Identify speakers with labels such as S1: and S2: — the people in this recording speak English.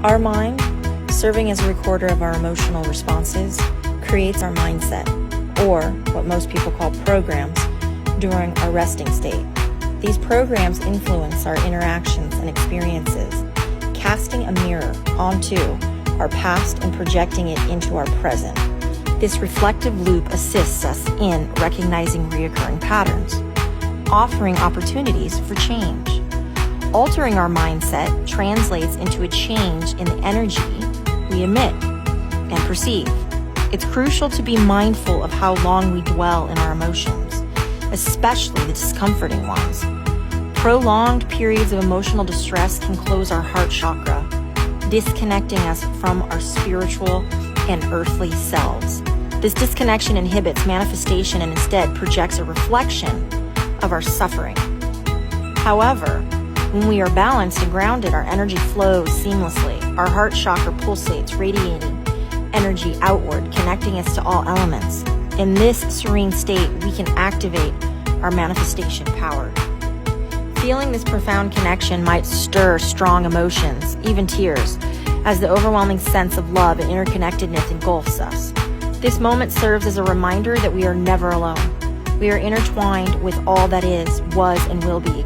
S1: Our mind, serving as a recorder of our emotional responses, creates our mindset, or what most people call programs, during our resting state. These programs influence our interactions and experiences, casting a mirror onto our past and projecting it into our present. This reflective loop assists us in recognizing recurring patterns, offering opportunities for change. Altering our mindset translates into a change in the energy we emit and perceive. It's crucial to be mindful of how long we dwell in our emotions, especially the discomforting ones. Prolonged periods of emotional distress can close our heart chakra, disconnecting us from our spiritual and earthly selves. This disconnection inhibits manifestation and instead projects a reflection of our suffering. However, when we are balanced and grounded, our energy flows seamlessly. Our heart chakra pulsates, radiating energy outward, connecting us to all elements. In this serene state, we can activate our manifestation power. Feeling this profound connection might stir strong emotions, even tears, as the overwhelming sense of love and interconnectedness engulfs us. This moment serves as a reminder that we are never alone. We are intertwined with all that is, was, and will be.